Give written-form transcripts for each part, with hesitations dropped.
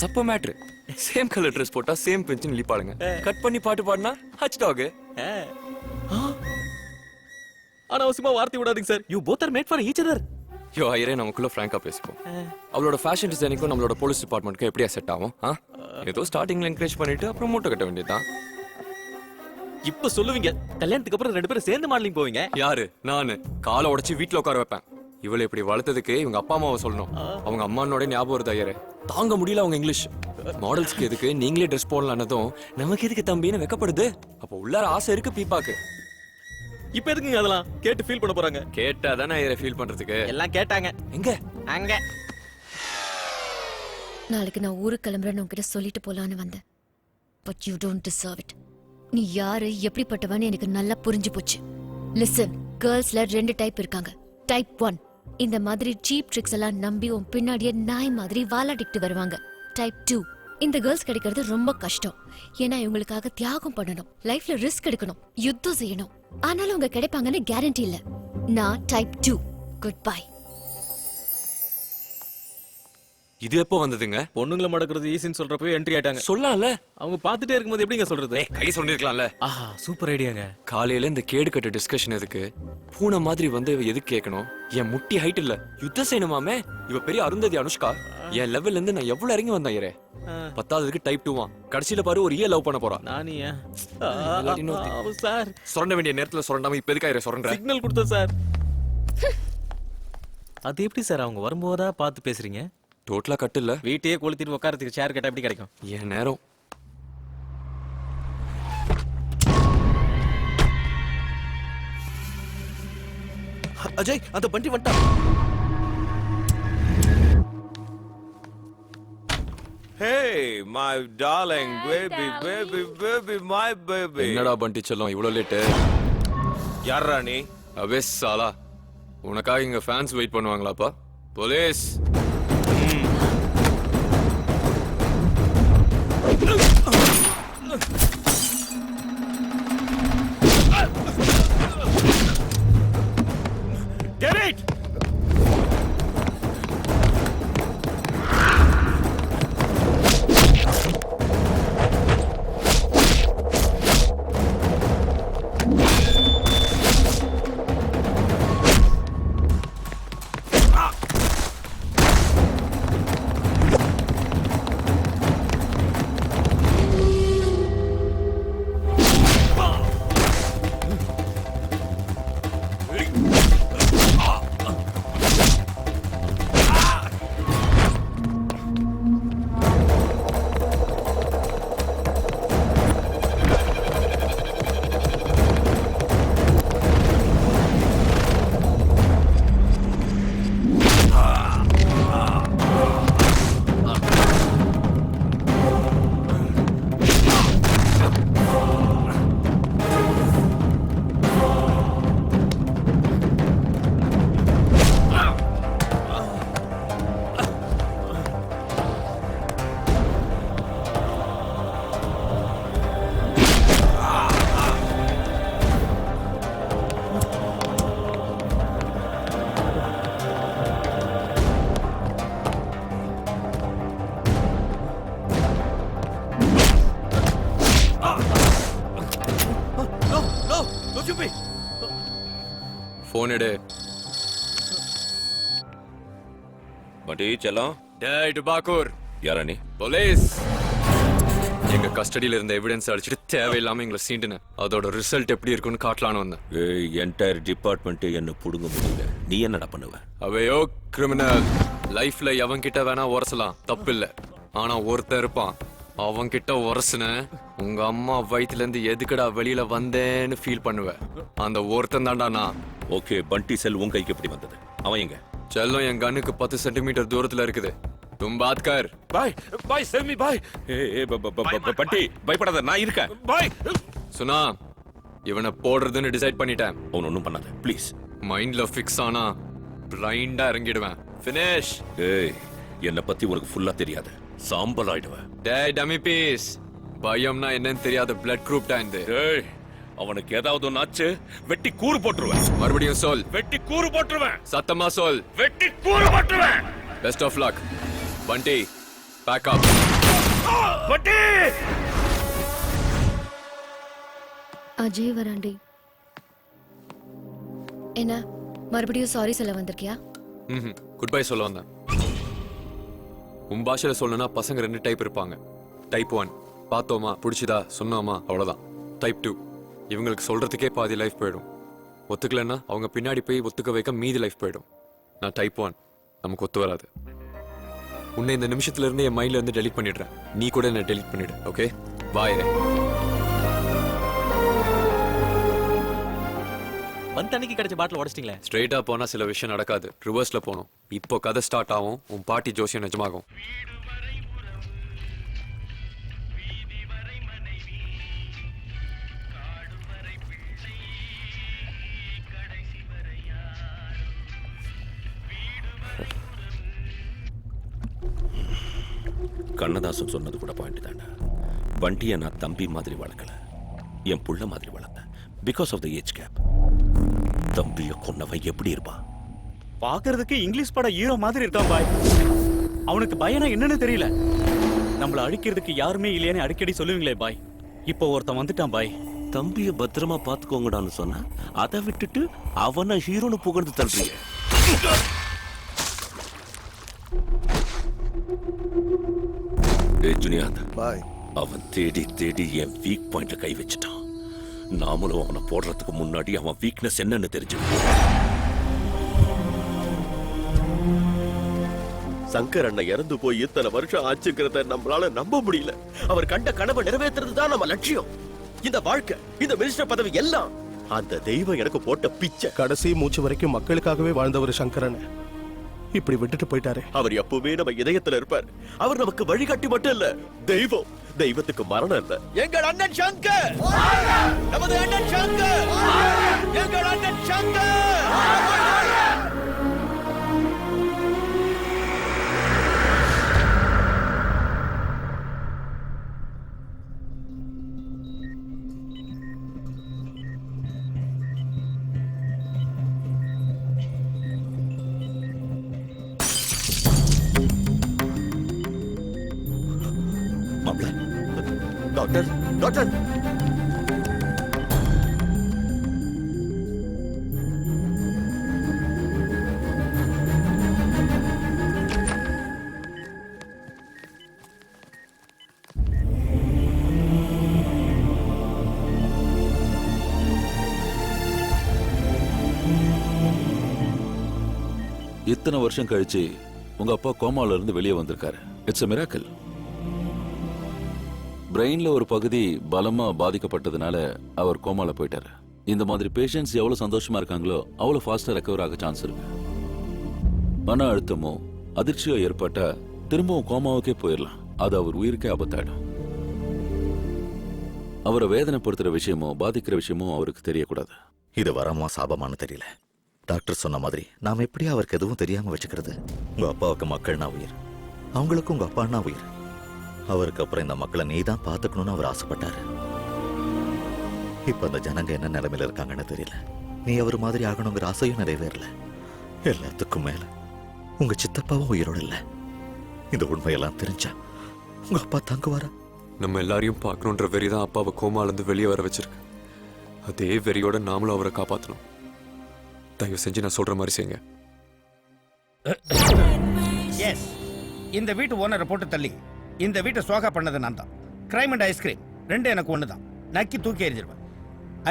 சப்ப மேட்ரு. Same colour dress போட்டா சேம் பெஞ்சின் லீப்பாளுங்க. கட் பண்ணி பாட்டு பாடினா ஹச் டாக். அனாவசியமா வார்த்தை விடாதீங்க sir. You both are made for each other. யோ ஐயரே, நமக்குள்ள ஃப்ராங்கா பேசிப்போம். அவளோட ஃபேஷன் டிசைனிங்கும் நம்மளோட போலீஸ் டிபார்ட்மெண்ட்க்கு எப்படியா செட் ஆகும்? ஏதோ ஸ்டார்டிங்ல என்கரேஜ் பண்ணிட்டு அப்புறம் மூட்டை கட்ட வேண்டியதுதான். இப்ப சொல்லுவீங்க கல்யாணத்துக்கு அப்புறம் 2 பேரும் சேர்ந்து மாடலிங் போவீங்க. யாரு? நானு காலை உடைச்சு வீட்டுல உட்கார வைப்பேன். இவளை இப்படி வளர்த்ததுக்கு இவங்க அப்பா அம்மாவை சொல்லணும். அவங்க அம்மானோட ஞாபகம் வருது ஐயரே. தாங்க முடியல அவங்க இங்கிலீஷ். மாடல்ஸ்க்கு எதுக்கு நீங்களே ட்ரெஸ் போடலானதும் நமக்கு எதுக்கு தம்பின்னு வெக்கப்படுது. அப்ப உள்ளார ஆசை இருக்கு பீப்பாக்கு. இப்ப எதுக்குங்க அதெல்லாம் கேட்டு ஃபீல் பண்ண போறாங்க? கேட்டா தானே ஐயரே ஃபீல் பண்றதுக்கு. எல்லாம் கேட்டாங்க. எங்க? அங்க. நாளைக்கு நான் ஊருக்கு கிளம்புறேன்னு உன்கிட்ட சொல்லிட்டு போலான்னு வந்தேன். But you don't deserve it. நீ யாரு எப்படிப்பட்டவன்னு எனக்கு நல்லா புரிஞ்சு போச்சு. லிசன், கேர்ள்ஸ்ல 2 டைப் இருக்காங்க. டைப் 1 இந்த மாதிரி சீப் ட்ரிக்ஸ் எல்லாம் நம்பி உன் பின்னாடியே நாய் மாதிரி வாலாட்டிட்டு வருவாங்க. டைப் 2 இந்த கேர்ள்ஸ் கிடைக்கிறது ரொம்ப கஷ்டம். ஏன்னா இவங்களுக்காக தியாகம் பண்ணணும், லைஃப்ல ரிஸ்க் எடுக்கணும், யுத்தம் செய்யணும். ஆனாலும் அவங்க கிடைப்பாங்கன்னு கேரண்டி இல்ல. நான் டைப் 2. Good bye. இது எப்போ வந்ததுங்க? பொண்ணுங்களை மடக்குறது ஈஸின்னு சொல்றப்பவே என்ட்ரி ஆயிட்டாங்க. சொல்லலாம்ல. அவங்க பாத்துட்டே இருக்கும்போது எப்படிங்க சொல்றது? கை சொல்லிருக்கலாம்ல. ஆஹா, சூப்பர் ஐடியாங்க. காலையில இந்த கேடு கட்ட டிஸ்கஷன் எதுக்கு? பூனை மாதிரி வந்து எதுக்கு கேட்கணும்? என் முட்டி ஹைட் இல்ல, யுத்தம் செய்யணுமாமே. இவ பெரிய அருந்ததி அனுஷ்கா. என் லெவல்ல இருந்து நான் எவ்வளவு இறங்கி வந்தேன் ஐயரே. 10ஆவதுக்கு டைப் 2 கடைசியில பாரு ஒரு லவ் பண்ண போறா. நானியா சார்? சொரண்ட வேண்டிய நேரத்துல சொரண்டாம இப்ப எதுக்கு ஐயரே சொரண்ட? சிக்னல் கொடுத்த சார். அது எப்படி சார் அவங்க வரும்போதா பார்த்து பேசுறீங்க? டோட்டலா கட்டு இல்ல. வீட்டையே கொளுத்திட்டு உட்காரத்துக்கு சேர் கேட்டா எப்படி கிடைக்கும்? என் நேரம். அஜய், அந்த பண்டி வந்துட்டான். Hey, my darling baby, baby, baby, my baby. என்னடா பண்டி செல்லம் இவ்வளவு லேட்டு? யாரா நீ? அபே சாலா, உனக்காக இங்க ஃபேன்ஸ் வெயிட் பண்ணுவாங்களாப்பா? போலீஸ். Get it! போன் எடு. பண்டி செல்லம். டேய் டுபாக்கூர். யாரா நீ? போலீஸ். எங்க கஸ்டடியில இருந்த எவிடன்ஸ் அடிச்சிட்டு தேவையில்லாம எங்களை சீண்டுன. அதோட ரிசல்ட் எப்படி இருக்குன்னு காட்டலான்னு வந்தேன். என்டையர் டிபார்ட்மெண்ட் என்ன புடுங்க முடியல. நீ என்னடா பண்ணுவ? அவையோ கிரிமினல். லைஃப்ல எவன் கிட்ட வேணா உரசலாம், தப்பு இல்ல. ஆனா ஒருத்தன் இருப்பான், அவன் கிட்ட உரசுன உங்க அம்மா வயிற்றுல இருந்து எதுக்கடா வெளியில வந்தேன்னு ஃபீல் பண்ணுவேன். அந்த ஒருத்தன் தான்டா நான். ஓகே, பண்டி செல் உன் கைக்கு எப்படி வந்தது? அவன் எங்க? செல்லம் என் கண்ணுக்கு 10 சென்டிமீட்டர் தூரத்துல இருக்குது. तुम बात कर. பாய் பாய் செல்மி பாய். பண்டி பயப்படாத, நான் இருக்கேன். பாய் சுனா, இவனை போடுறதுன்னு டிசைட் பண்ணிட்டேன். அவன் ஒன்றும் பண்ணாத ப்ளீஸ். மைண்ட்ல ஃபிக்ஸ் ஆனா பிளைண்டா இறங்கிடுவேன். ஃபினிஷ். ஏய், என்னை பத்தி உனக்கு ஃபுல்லா தெரியாது, சாம்பல் ஆயிடுவேன். டேய் டம்மி பீஸ், பயம்னா என்னன்னு தெரியாத பிளட் குரூப் தான் இது. ஏய், அவனுக்கு ஏதாவது ஒன்று ஆச்சு வெட்டி கூறு போட்டுருவேன். மறுபடியும் சொல். வெட்டி கூறு போட்டுருவேன். சத்தமா சொல். வெட்டி கூறு போட்டுருவேன். Best of luck. பண்டி, பேக் அப். அஜய் வராண்டி. என்ன மறுபடியும் சாரி சொல்ல வந்திருக்கியா? குட் பை சொல்ல வந்தேன். உன் பாஷையில சொல்லணும்னா பசங்க 2 டைப் இருப்பாங்க. டைப் 1 பார்த்தோமா பிடிச்சதா சொன்னோமா அவ்வளவுதான். டைப் 2 இவங்களுக்கு சொல்றதுக்கே பாதி லைஃப் போயிடும். ஒத்துக்கலன்னா அவங்க பின்னாடி போய் ஒத்துக்க வைக்க மீதி லைஃப் போயிடும். நான் டைப் 1, நமக்கு ஒத்து வராது. உன்னை இந்த நிமிஷத்துல இருந்து என் மைண்ட்ல இருந்து டெலீட் பண்ணிடுறேன். நீ கூட என்ன டெலீட் பண்ணிடு. Okay bye. வந்த அன்னைக்கு கிடைச்ச பாட்டில் உடைச்சிட்டீங்களே. ஸ்ட்ரெயிட்டா போனா சில விஷயம் நடக்காது. ரிவர்ஸ்ல போகணும். இப்போ கதை ஸ்டார்ட் ஆகும். உன் பாட்டி ஜோசியம் நிஜமாகும். கண்ணதாசன் சொன்னது கூட பாயிண்ட் தாண்டா. பண்டியை நான் தம்பி மாதிரி வளர்க்கல, என் புள்ள மாதிரி வளர்த்தேன். Because of the age gap. தம்பியை கொன்னவன் எப்படி இருப்பான்? பாக்குறதுக்கு இங்கிலீஷ் பட ஹீரோ மாதிரி இருக்கான் பாய். அவனுக்கு பயனா என்னன்னு தெரியல. நம்மள அடிக்கிறதுக்கு யாருமே இல்லையான்னு அடிக்கடி சொல்லுவீங்களே பாய். இப்போ ஒருத்தன் வந்துட்டான் பாய். தம்பியை பத்திரமா பாத்துக்கோங்கடான்னு சொன்னா அதை விட்டுட்டு அவனை ஹீரோன்னு புகழ்ந்து தள்ளுறீங்க. ஜுனியாத் பாய். அவன் தேடி தேடி என் வீக் பாயிண்ட்ல கை வச்சுட்டான். நாமளும் அவனை போடுறதுக்கு முன்னாடி அவன் வீக்னஸ் என்னன்னு தெரிஞ்சுக்கணும். சங்கர் அண்ணன் இறந்து போய் இத்தனை வருஷம் ஆச்சுங்கிறத நம்மளால நம்ப முடியல. அவர் கண்ட கனவை நிறைவேற்றுறது தான் நம்ம லட்சியம். இந்த வாழ்க்கை, இந்த மினிஸ்டர் பதவி எல்லாம் அந்த தெய்வம் எனக்கு போட்ட பிச்சை. கடைசி மூச்சு வரைக்கும் மக்களுக்காகவே வாழ்ந்தவர் சங்கரன் இப்படி விட்டுட்டு போயிட்டாரு. அவர் எப்பவுமே நம்ம இதயத்துல இருப்பார். அவர் நமக்கு வழிகாட்டி மட்டும் இல்ல, தெய்வம். தெய்வத்துக்கு மரணம் இல்ல. எங்கள் அண்ணன் சங்கர், நமது அண்ணன் சங்கர், எங்கள் அண்ணன் சங்கர். Doctor, doctor. இத்தனை வருஷம் கழிச்சு உங்க அப்பா கோமால இருந்து வெளியே வந்திருக்காரு. It's a miracle. பிரெயின்ல ஒரு பகுதி பலமா பாதிக்கப்பட்டதுனால அவர் கோமால போயிட்டாரு. இந்த மாதிரி பேஷண்ட்ஸ் எவ்வளவு சந்தோஷமா இருக்காங்களோ அவ்வளவு ஃபாஸ்டா ரெக்கவர் ஆக சான்ஸ் இருக்கு. மன அழுத்தமோ அதிர்ச்சியோ ஏற்பட்டா திரும்பவும் கோமாவுக்கே போயிடலாம். அது அவர் உயிருக்கே ஆபத்தாயிடும். அவரை வேதனைப்படுத்துற விஷயமோ பாதிக்கிற விஷயமோ அவருக்கு தெரியக்கூடாது. இது வரமா சாபமானு தெரியல. டாக்டர் சொன்ன மாதிரி நாம எப்படி அவருக்கு எதுவும் தெரியாம வச்சுக்கிறது? உங்க அப்பாவுக்கு மக்கள்னா உயிர், அவங்களுக்கும் உங்க அப்பான்னா உயிர். அவருக்கு அப்புறம் இந்த மக்களை நீ தான் பாத்துக்கணும்னு அவர் ஆசைப்பட்டாரு. இப்ப அந்த ஜனங்க என்ன நிலைமையில இருக்காங்கன்னு தெரியல. நீ அவர் மாதிரி ஆகணுங்கிற ஆசையும் நிறைவேறல. எல்லாத்துக்கும் மேல உங்க சித்தப்பாவும் உயிரோடு இல்ல. இந்த உண்மையெல்லாம் தெரிஞ்சா உங்க அப்பா தாங்குவாரா? நம்ம எல்லாரையும் பார்க்கணுன்ற வெறி தான் அப்பாவை கோமால இருந்து வெளியே வர வச்சிருக்கு. அதே வெறியோட நாமளும் அவரை காப்பாற்றணும். தயவு செஞ்சு நான் சொல்ற மாதிரி செய்யுங்க. எஸ், இந்த வீட்டு ஓனரை போட்டு தள்ளி இந்த வீட்டை சோகா பண்ணது நான் தான். கிரைம் அண்ட் ஐஸ்கிரீம் ரெண்டு எனக்கு ஒன்று தான். நக்கி தூக்கி எறிஞ்சிருவேன்.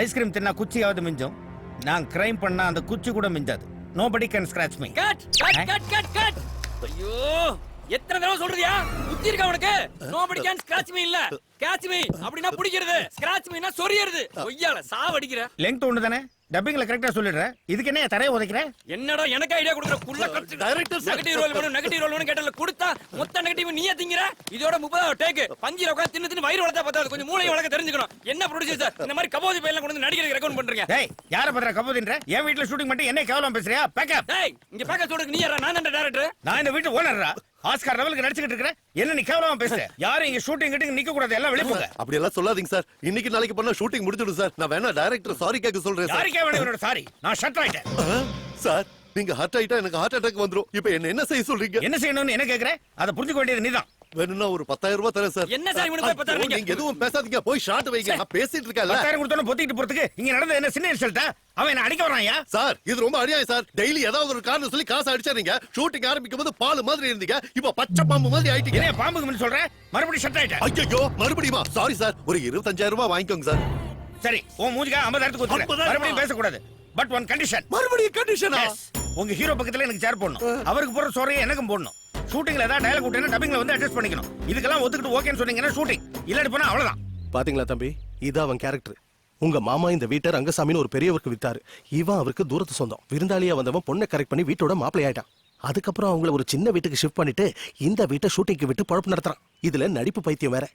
ஐஸ்கிரீம் தின்னா குச்சியாவது மிஞ்சும். நான் கிரைம் பண்ணா அந்த குச்சி கூட மிஞ்சாது. Nobody can scratch me. Cut cut cut cut cut. ஐயோ, எத்தனை தடவை சொல்றியா? புத்தி இருக்கா உனக்கு? நோபடி கேன் ஸ்கிராச் மீ இல்ல, கேட்ச் மீ. அப்படினா பிடிக்கிறது, ஸ்கிராச் மீனா சொறியிறது. ஒய்யால சாவடிக்கிற. லெங்த் ஒன்று தானே? டப்பிங்ல கரெக்டா சொல்லிடுற. இதுக்கு என்ன தரைய உதைக்கிற? என்னடா எனக்கு ஐடியா கொடுக்குற குள்ள கட்டு. டைரக்டர் நெகட்டிவ் ரோல் வேணும், நெகட்டிவ் ரோல் வேணும் கேட்டல கொடுத்தா மொத்த நெகட்டிவ் நீயே திங்கற. இதோட 30 டேக் பஞ்சிர உட்கார்ந்து தின்னு தின்னு வயிறு வளர்த்தா பத்தாது. கொஞ்சம் மூளை வளர்க்க தெரிஞ்சுக்கணும். என்ன ப்ரொடியூசர் சார் இந்த மாதிரி கபோதி பையெல்லாம் கொண்டு வந்து நடிக்கிறதுக்கு ரெக்கமெண்ட் பண்றீங்க? டேய், யார பத்திர கபோதின்ற? என் வீட்ல ஷூட்டிங் பண்ணிட்டு என்ன கேவலம் பேசுறியா? பேக்கப். டேய், இங்க பேக்கப் சொல்றதுக்கு நீ யாரா? நான் தான் டைரக்டர். நான் இந்த வீட்டு ஓனர்ரா. ஆஸ்கார் லெவலுக்கு நடிச்சிட்டு இருக்கற. என்ன நீ கேவலமா பேசுற? யாரும் இங்க ஷூட்டிங் கிட்ட நிக்க கூடாது. எல்லாம் வெளிய போங்க. அப்படி எல்லாம் சொல்லாதீங்க சார். இன்னைக்கு நாளைக்கு பண்ணா ஷூட்டிங் முடிஞ்சிடும் சார். நான் வேணா டைரக்டர் சாரி கேட்க சொல்றேன் சார். யாருக்கே வேணும் இவரோட சாரி? நான் ஷட் ஆயிட்டேன் சார். நீங்க ஹார்ட் ஆயிட்டா எனக்கு ஹார்ட் அட்டாக் வந்துரும். இப்போ என்ன செய்ய சொல்றீங்க? என்ன செய்யணும்னு என்ன கேக்குற? அத புரிஞ்சுக்க வேண்டியது நீதான். வேணும்னா ஒரு 10,000 ரூபாய் தரேன் சார். என்ன சார் இவனுக்கு போய் 10,000 ஐயோ, நீங்க எதுவும் பேசாதீங்க, போய் ஷாட் வைங்க. நான் பேசிட்டு இருக்கேன்ல. 10,000 கொடுத்தோன்னு பொத்திட்டு போறதுக்கு இங்க நடந்த என்ன சின்ன இன்சல்ட்டா? அவன் என்ன அடிக்க வரான்யா? சார் இது ரொம்ப அநியாயம் சார். டெய்லி ஏதாவது ஒரு காரணம் சொல்லி காசு அடிச்சாருங்க. ஷூட்டிங் ஆரம்பிக்கும் போது பால் மாதிரி இருந்தீங்க, இப்போ பச்சை பாம்பு மாதிரி ஆயிட்டீங்க. என்ன பாம்புக்கு முன்ன சொல்ற? மறுபடியும் ஷட் ஆயிட்ட. ஐயோ மறுபடியுமா? சாரி சார், ஒரு 25,000 ரூபாய் வாங்கிக்கோங்க சார். சரி உன் மூஞ்சிக்கு 50,000 கொடுத்துறேன். 50,000 மறுபடியும் பேசக்கூடாது. But one condition. மறுபடியும் கண்டிஷனா? உங்க ஹீரோ பக்கத்துல எனக்கு சேர் போடணும். அவருக்கு போற சோறையை எனக்கும் போடணும். ஷூட்டிங்ல ஏதாவது டயலாக் விட்டேன்னா டப்பிங்ல வந்து அட்ஜஸ்ட் பண்ணிக்கணும். இதுக்கெல்லாம் ஒத்துக்கிட்டு ஓகேன்னு சொன்னீங்கன்னா ஷூட்டிங், இல்லாட்டி போனா அவ்வளவுதான். பாத்தீங்களா தம்பி, இது அவன் கேரக்டர். உங்க மாமா இந்த வீட்டை ரங்கசாமின்னு ஒரு பெரியவருக்கு வித்தாரு. இவன் அவருக்கு தூரத்து சொந்தம். விருந்தாளியா வந்தவன் பொண்ணை கரெக்ட் பண்ணி வீட்டோட மாப்பிள்ளை ஆயிட்டான். அதுக்கப்புறம் அவங்கள ஒரு சின்ன வீட்டுக்கு ஷிஃப்ட் பண்ணிட்டு இந்த வீட்டை ஷூட்டிங்க்கு விட்டு பொழப்பு நடத்துறான். இதுல நடிப்பு பைத்தியம் வேற.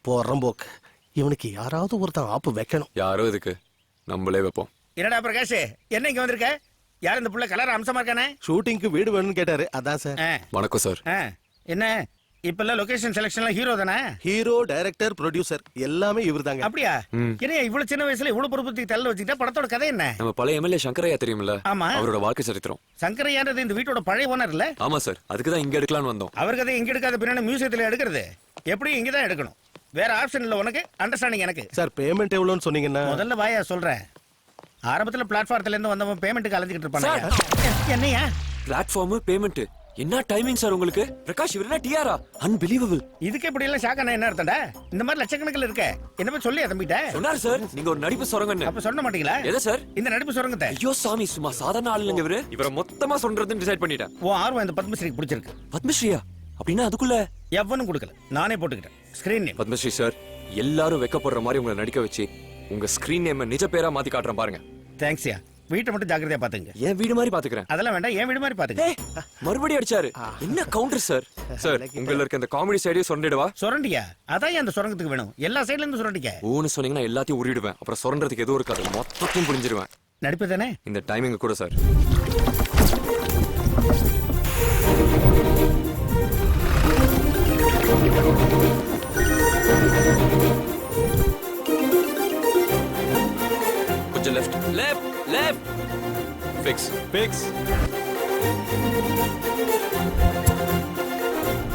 போறம்போக்கு இவனுக்கு யாராவது ஒருத்தன் ஆப்பு வைக்கணும். யாரோ இதுக்கு நம்மளே வைப்போம். என்னடா பிரகாஷ், என்ன இங்க வந்திருக்க? யார் இந்த புள்ள கலர் அம்சமா இருக்கானே? ஷூட்டிங்க்கு வீடு வேணும்னு கேட்டாரு, அதான் சார். வணக்கம் சார். என்ன இப்பெல்லாம் லொகேஷன் செலக்ஷன்லாம் ஹீரோ தானே? ஹீரோ, டைரக்டர், ப்ரொடியூசர் எல்லாமே இவர்தாங்க. அப்படியா? என்ன இவ்வளவு சின்ன வயசுல இவ்வளவு பொறுப்பு தள்ள வச்சுக்கிட்டா படத்தோட கதை என்ன? நம்ம பழைய எம்எல்ஏ சங்கரையா தெரியுமில்ல? ஆமா. அவரோட வாழ்க்கை சரித்திரம். சங்கரையான்றது இந்த வீட்டோட பழைய ஓனர் இல்ல? ஆமா சார், அதுக்கு தான் இங்க எடுக்கலாம்னு வந்தோம். அவர் கதை இங்க எடுக்காத பின்னாடி மியூசியத்துல எடுக்கிறது. எப்படி இங்க தான் எடுக்கணும், வேற ஆப்ஷன் இல்ல உனக்கு. அண்டர்ஸ்டாண்டிங் எனக்கு. சார் பேமெண்ட் எவ்வளவுன்னு சொன்னீங்கன்னா? முதல்ல வாயா சொல்றேன். ஆரம்பத்துல பிளாட்ஃபார்ம்ல இருந்து வந்தவன் பேமெண்ட்டுக்கு அலைஞ்சிட்டு இருப்பான். என்னையா பிளாட்ஃபார்ம் பேமெண்ட் என்ன டைமிங் சார் உங்களுக்கு? பிரகாஷ் இவர் என்ன டிஆரா? அன்பிலீவபிள். இதுக்கு இப்படி எல்லாம் ஷாக் ஆனா என்ன அர்த்தம்டா? இந்த மாதிரி லட்சக்கணக்கில் இருக்க என்ன போய் சொல்லி தம்பிட்ட சொன்னாரு சார், நீங்க ஒரு நடிப்பு சுரங்கன்னு. அப்ப சொல்ல மாட்டீங்களா? எதை சார்? இந்த நடிப்பு சுரங்கத்தை. ஐயோ சாமி, சும்மா சாதாரண ஆள் இல்லைங்க இவரு. இவரை மொத்தமா சொல்றதுன்னு டிசைட் பண்ணிட்டேன். உன் ஆர்வம் இந்த பத்மஸ்ரீக்கு பிடிச்சிருக்கு. பத்மஸ்ரீயா? அப்படின்னா அதுக்குள்ள எவனும் கொடுக்கல, நானே போட்டுக்கிட்டேன் ஸ்கிரீன் நேம். பத்மஸ்ரீ சார், எல்லாரும் வெக்கப்படுற மாதிரி உங்களை நடிக்க வச்சு உங்க ஸ்கிரீன் நேம் நிஜ பேரா மாத்தி காட்டுறேன் பாருங்க. தேங்க்ஸ்யா. வீட்டை மட்டும் ஜாக்கிரதையா பாத்துங்க. என் வீடு மாதிரி பாத்துக்கிறேன். அதெல்லாம் வேண்டாம், என் வீடு மாதிரி பாத்துங்க. மறுபடியும் அடிச்சாரு. என்ன கவுண்டர் சார்? சார் உங்கள இருக்க அந்த காமெடி சைடே சொரண்டிடவா? சொரண்டியா? அதான் அந்த சொரங்கத்துக்கு வேணும். எல்லா சைடுல இருந்து சொரண்டிக்க. ஊன்னு சொன்னீங்கன்னா எல்லாத்தையும் உருவிடுவேன். அப்புறம் சொரண்டறதுக்கு எதுவும் இருக்காது, மொத்தத்தையும் புரிஞ்சிருவேன். நடிப்பு தானே இந்த டைமிங் கூட சார். கொஞ்சம் left left left. Fix fix.